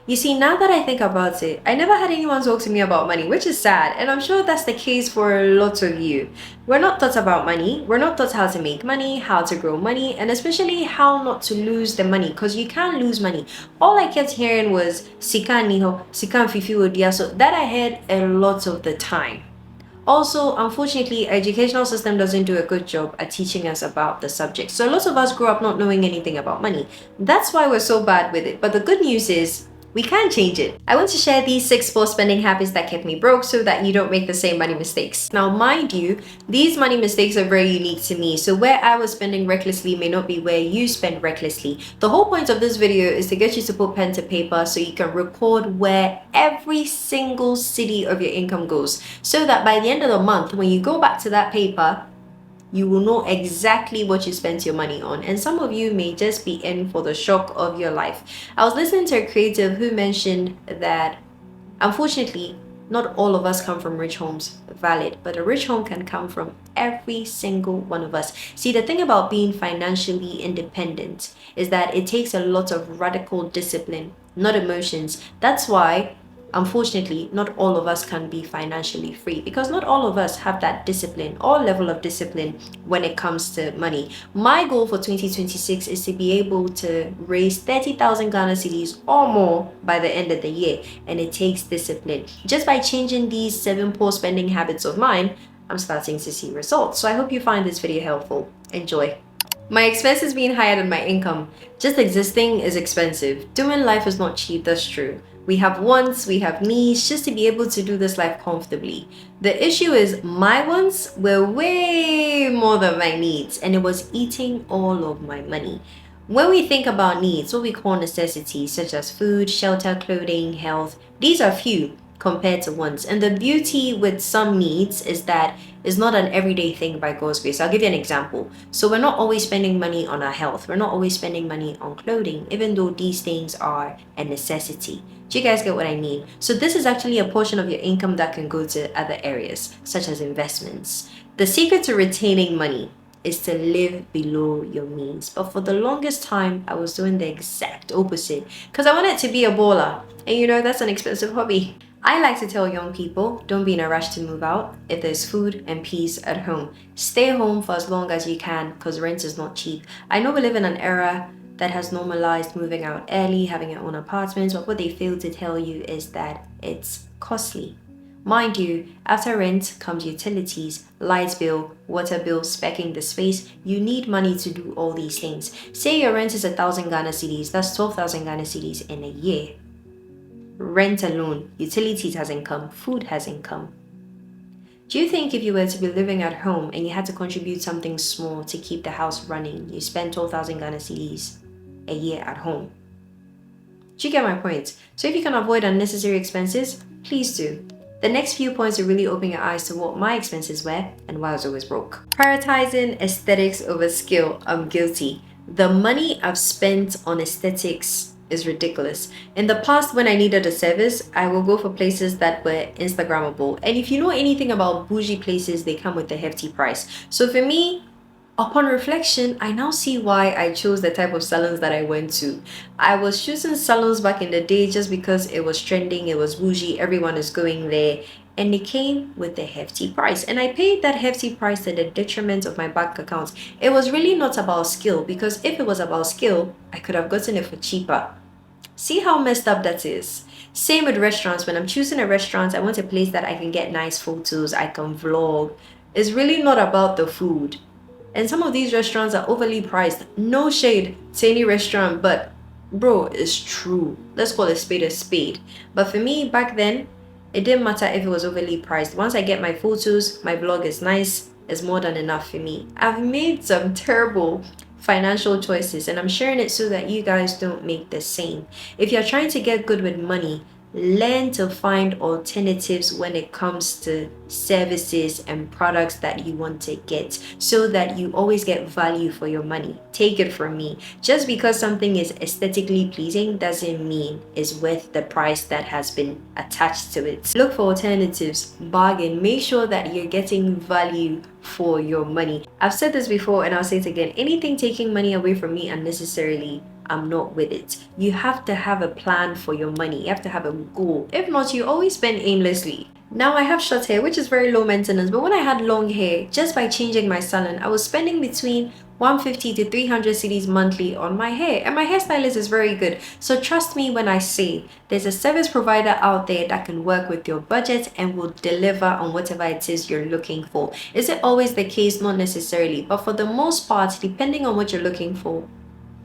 You see, now that I think about it, I never had anyone talk to me about money, which is sad, and I'm sure that's the case for lots of you. We're not taught about money, we're not taught how to make money, how to grow money, and especially how not to lose the money, because you can't lose money. All I kept hearing was Sikan Niho, Sikan Fifi Odia, so that I heard a lot of the time. Also, unfortunately, educational system doesn't do a good job at teaching us about the subject. So lots of us grew up not knowing anything about money. That's why we're so bad with it. But the good news is we can change it. I want to share these 6 poor spending habits that kept me broke so that you don't make the same money mistakes. Now, mind you, these money mistakes are very unique to me. So where I was spending recklessly may not be where you spend recklessly. The whole point of this video is to get you to put pen to paper so you can record where every single city of your income goes. So that by the end of the month, when you go back to that paper, you will know exactly what you spent your money on. And some of you may just be in for the shock of your life. I was listening to a creative who mentioned that unfortunately, not all of us come from rich homes. Valid, but a rich home can come from every single one of us. See, the thing about being financially independent is that it takes a lot of radical discipline, not emotions. That's why unfortunately, not all of us can be financially free because not all of us have that discipline or level of discipline when it comes to money. My goal for 2026 is to be able to raise 30,000 Ghana cedis or more by the end of the year, and it takes discipline. Just by changing these 7 poor spending habits of mine, I'm starting to see results. So I hope you find this video helpful. Enjoy. My expenses being higher than my income. Just existing is expensive. Doing life is not cheap, that's true. We have wants, we have needs, just to be able to do this life comfortably. The issue is my wants were way more than my needs, and it was eating all of my money. When we think about needs, what we call necessities, such as food, shelter, clothing, health, these are few compared to wants. And the beauty with some needs is that it's not an everyday thing by God's grace. I'll give you an example. So we're not always spending money on our health. We're not always spending money on clothing, even though these things are a necessity. Do you guys get what I mean? So this is actually a portion of your income that can go to other areas, such as investments. The secret to retaining money is to live below your means. But for the longest time, I was doing the exact opposite because I wanted to be a baller. And you know, that's an expensive hobby. I like to tell young people, don't be in a rush to move out if there's food and peace at home. Stay home for as long as you can because rent is not cheap. I know we live in an era that has normalized moving out early, having your own apartments, but what they fail to tell you is that it's costly. Mind you, after rent comes utilities, light bill, water bill, speccing the space. You need money to do all these things. Say your rent is 1,000 Ghana cedis, that's 12,000 Ghana cedis in a year. Rent alone, utilities has income, food has income. Do you think if you were to be living at home and you had to contribute something small to keep the house running, you spend 12,000 Ghana cedis a year at home? Do you get my point? So if you can avoid unnecessary expenses, please do. The next few points will really open your eyes to what my expenses were and why I was always broke. Prioritizing aesthetics over skill. I'm guilty. The money I've spent on aesthetics is ridiculous. In the past, when I needed a service, I will go for places that were Instagrammable. And if you know anything about bougie places, they come with a hefty price. So for me, upon reflection, I now see why I chose the type of salons that I went to. I was choosing salons back in the day just because it was trending, it was bougie, everyone is going there. And it came with a hefty price. And I paid that hefty price to the detriment of my bank account. It was really not about skill, because if it was about skill, I could have gotten it for cheaper. See how messed up that is? Same with restaurants. When I'm choosing a restaurant, I want a place that I can get nice photos, I can vlog. It's really not about the food. And some of these restaurants are overly priced. No shade to any restaurant, but bro, it's true. Let's call a spade a spade. But for me, back then, it didn't matter if it was overly priced. Once I get my photos, my vlog is nice, it's more than enough for me. I've made some terrible financial choices, and I'm sharing it so that you guys don't make the same. If you're trying to get good with money, learn to find alternatives when it comes to services and products that you want to get, so that you always get value for your money. Take it from me, just because something is aesthetically pleasing doesn't mean it's worth the price that has been attached to it. Look for alternatives, bargain, make sure that you're getting value for your money. I've said this before and I'll say it again, anything taking money away from me unnecessarily, I'm not with it. You have to have a plan for your money. You have to have a goal. If not, you always spend aimlessly. Now I have short hair, which is very low maintenance, but when I had long hair, just by changing my salon, I was spending between 150 to 300 cedis monthly on my hair, and my hairstylist is very good. So trust me when I say there's a service provider out there that can work with your budget and will deliver on whatever it is you're looking for. Is it always the case? Not necessarily, but for the most part, depending on what you're looking for,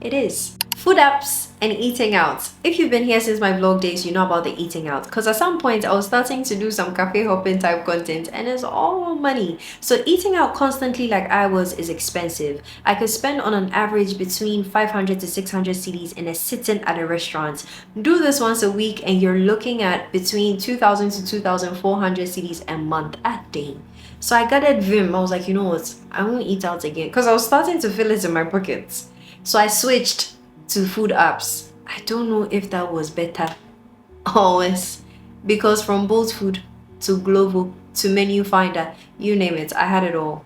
it is. Food apps and eating out. If you've been here since my vlog days, you know about the eating out, because at some point I was starting to do some cafe hopping type content and it's all money. So eating out constantly like I was is expensive. I could spend on an average between 500 to 600 cedis in a sitting at a restaurant. Do this once a week and you're looking at between 2,000 to 2,400 cedis a month a day. So I got at Vim. I was like, you know what, I won't eat out again, because I was starting to feel it in my pockets. So I switched to food apps. I don't know if that was better or worse, because from Bolt Food to Glovo to Menu Finder, you name it, I had it all.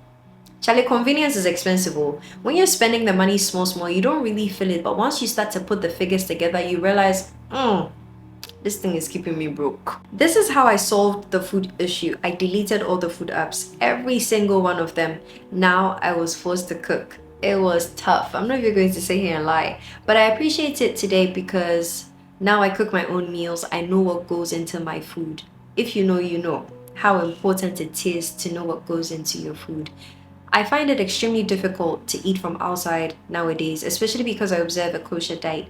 Charlie, convenience is expensive. When you're spending the money small, you don't really feel it, but once you start to put the figures together, you realize, this thing is keeping me broke. This is how I solved the food issue. I deleted all the food apps, every single one of them. Now I was forced to cook. It was tough. I'm not even going to sit here and lie, but I appreciate it today because now I cook my own meals. I know what goes into my food. If you know, you know how important it is to know what goes into your food. I find it extremely difficult to eat from outside nowadays, especially because I observe a kosher diet.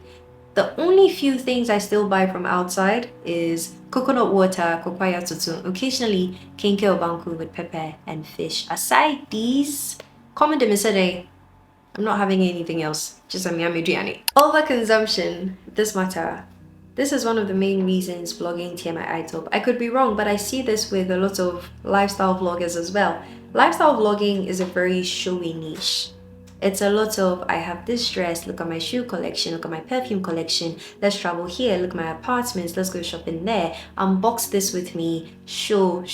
The only few things I still buy from outside is coconut water, kokwaya tutu, occasionally kenke obanku with pepper and fish. Aside these, comment them I'm not having anything else, just a miami driani. Overconsumption, this matter. This is one of the main reasons vlogging TMI top. I could be wrong, but I see this with a lot of lifestyle vloggers as well. Lifestyle vlogging is a very showy niche. It's a lot of, I have this dress, look at my shoe collection, look at my perfume collection, let's travel here, look at my apartments, let's go shopping there, unbox this with me, show.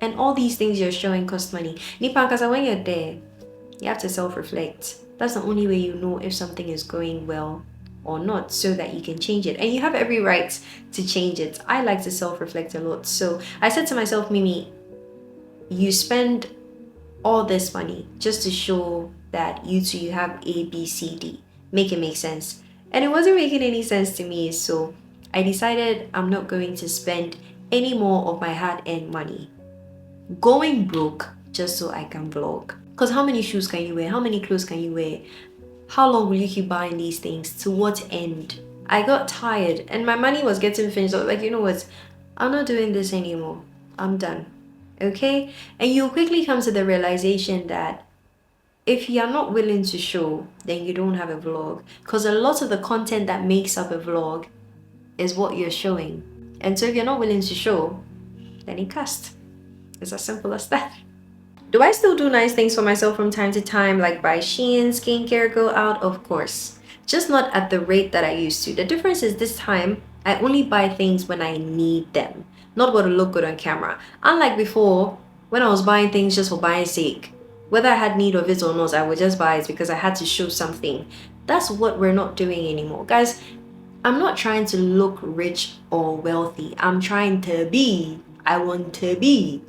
And all these things you're showing cost money. Nipankasa, when you're there, you have to self-reflect. That's the only way you know if something is going well or not, so that you can change it. And you have every right to change it. I like to self-reflect a lot. So I said to myself, Mimi, you spend all this money just to show that you have A, B, C, D. Make it make sense. And it wasn't making any sense to me. So I decided I'm not going to spend any more of my hard-earned money going broke just so I can vlog. Because how many shoes can you wear? How many clothes can you wear? How long will you keep buying these things? To what end? I got tired and my money was getting finished. I was like, you know what? I'm not doing this anymore. I'm done. Okay? And you'll quickly come to the realization that if you're not willing to show, then you don't have a vlog. Because a lot of the content that makes up a vlog is what you're showing. And so if you're not willing to show, then it cast. It's as simple as that. Do I still do nice things for myself from time to time, like buy Shein, skincare, go out? Of course. Just not at the rate that I used to. The difference is this time, I only buy things when I need them, not what will look good on camera. Unlike before, when I was buying things just for buying sake. Whether I had need of it or not, I would just buy it because I had to show something. That's what we're not doing anymore. Guys, I'm not trying to look rich or wealthy. I'm trying to be. I want to be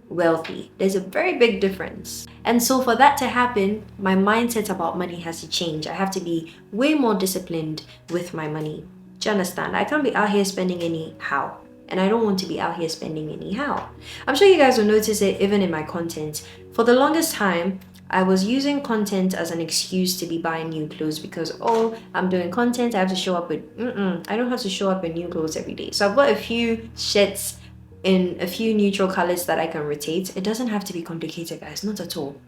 wealthy. There's a very big difference. And so for that to happen, my mindset about money has to change. I have to be way more disciplined with my money. Do you understand? I can't be out here spending anyhow. And I don't want to be out here spending anyhow. I'm sure you guys will notice it even in my content. For the longest time, I was using content as an excuse to be buying new clothes because, oh, I'm doing content, I have to show up with, I don't have to show up in new clothes every day. So I've got a few shirts in a few neutral colors that I can rotate. It doesn't have to be complicated, guys, not at all.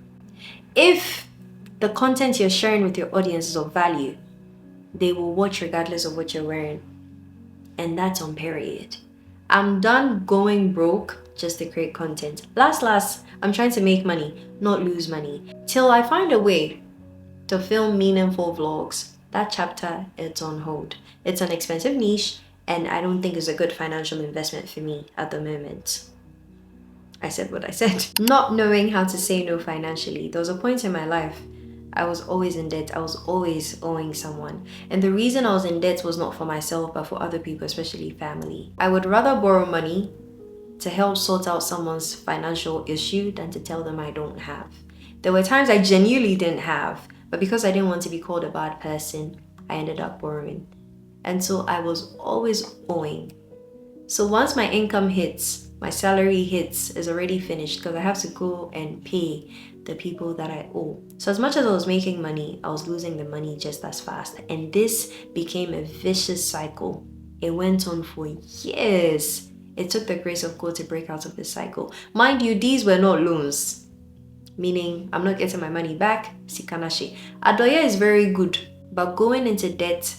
If the content you're sharing with your audience is of value, they will watch regardless of what you're wearing. And that's on period. I'm done going broke just to create content. Last, I'm trying to make money, not lose money. Till I find a way to film meaningful vlogs, that chapter, it's on hold. It's an expensive niche, and I don't think it's a good financial investment for me at the moment. I said what I said. Not knowing how to say no financially. There was a point in my life I was always in debt. I was always owing someone. And the reason I was in debt was not for myself, but for other people, especially family. I would rather borrow money to help sort out someone's financial issue than to tell them I don't have. There were times I genuinely didn't have, but because I didn't want to be called a bad person, I ended up borrowing. And so I was always owing. So once my income hits, my salary hits, is already finished because I have to go and pay the people that I owe. So as much as I was making money, I was losing the money just as fast. And this became a vicious cycle. It went on for years. It took the grace of God to break out of this cycle. Mind you, these were not loans, meaning I'm not getting my money back. Sikanashi. Adoya is very good, but going into debt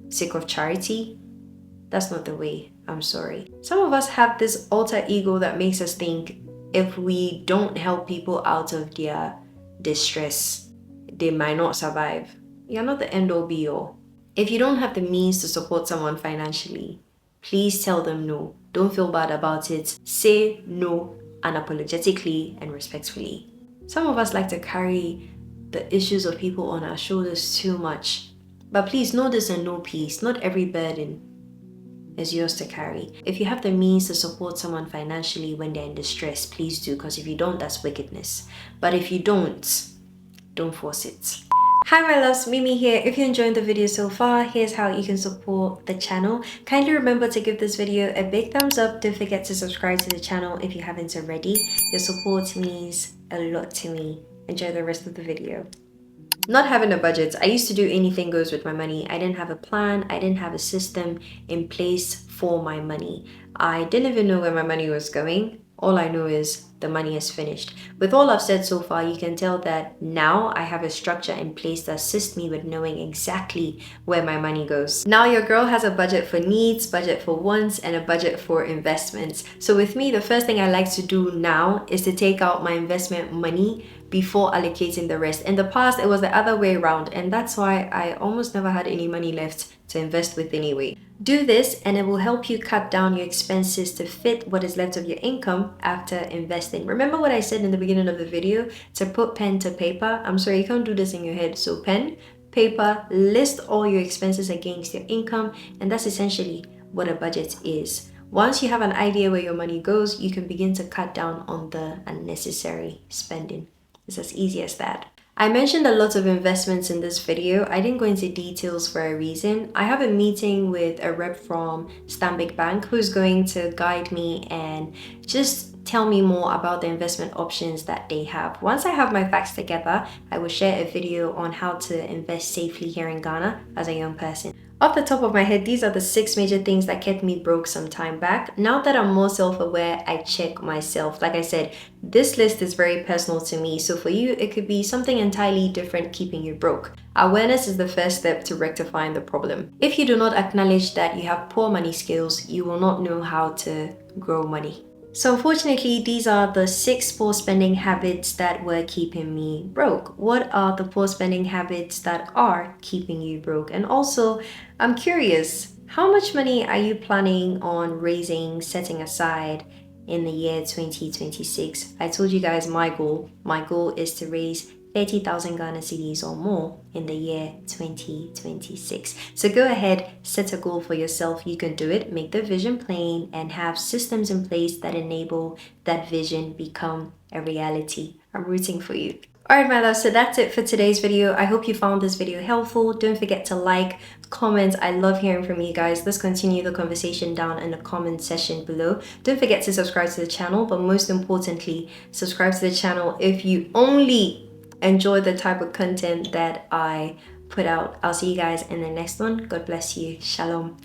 sake of charity, that's not the way. I'm sorry. Some of us have this alter ego that makes us think if we don't help people out of their distress, they might not survive. You're not the end all be all. If you don't have the means to support someone financially, please tell them no. Don't feel bad about it. Say no unapologetically and respectfully. Some of us like to carry the issues of people on our shoulders too much. But please know this and know peace. Not every burden is yours to carry. If you have the means to support someone financially when they're in distress, please do, because if you don't, that's wickedness. But if you don't force it. Hi my loves, Mimi here. If you're enjoying the video so far, here's how you can support the channel. Kindly remember to give this video a big thumbs up. Don't forget to subscribe to the channel if you haven't already. Your support means a lot to me. Enjoy the rest of the video. Not having a budget. I used to do anything goes with my money. I didn't have a plan. I didn't have a system in place for my money. I didn't even know where my money was going. All I know is the money is finished. With all I've said so far, you can tell that now I have a structure in place that assists me with knowing exactly where my money goes. Now your girl has a budget for needs, budget for wants, and a budget for investments. So with me, the first thing I like to do now is to take out my investment money before allocating the rest. In the past, it was the other way around, and that's why I almost never had any money left to invest with anyway. Do this and it will help you cut down your expenses to fit what is left of your income after investing. Remember what I said in the beginning of the video, to put pen to paper? I'm sorry, you can't do this in your head. So pen, paper, list all your expenses against your income, and that's essentially what a budget is. Once you have an idea where your money goes, you can begin to cut down on the unnecessary spending. It's as easy as that. I mentioned a lot of investments in this video. I didn't go into details for a reason. I have a meeting with a rep from Stanbic Bank who's going to guide me and just tell me more about the investment options that they have. Once I have my facts together, I will share a video on how to invest safely here in Ghana as a young person. Off the top of my head, these are the 6 major things that kept me broke some time back. Now that I'm more self-aware, I check myself. Like I said, this list is very personal to me. So for you, it could be something entirely different keeping you broke. Awareness is the first step to rectifying the problem. If you do not acknowledge that you have poor money skills, you will not know how to grow money. So unfortunately, these are the 6 poor spending habits that were keeping me broke. What are the poor spending habits that are keeping you broke? And also, I'm curious, how much money are you planning on raising, setting aside in the year 2026? I told you guys my goal. My goal is to raise 30,000 Ghana cedis or more in the year 2026. So go ahead, set a goal for yourself. You can do it, make the vision plain, and have systems in place that enable that vision become a reality. I'm rooting for you. Alright my love, so that's it for today's video. I hope you found this video helpful. Don't forget to like, comment. I love hearing from you guys. Let's continue the conversation down in the comment section below. Don't forget to subscribe to the channel, but most importantly, subscribe to the channel if you only enjoy the type of content that I put out. I'll see you guys in the next one. God bless you. Shalom.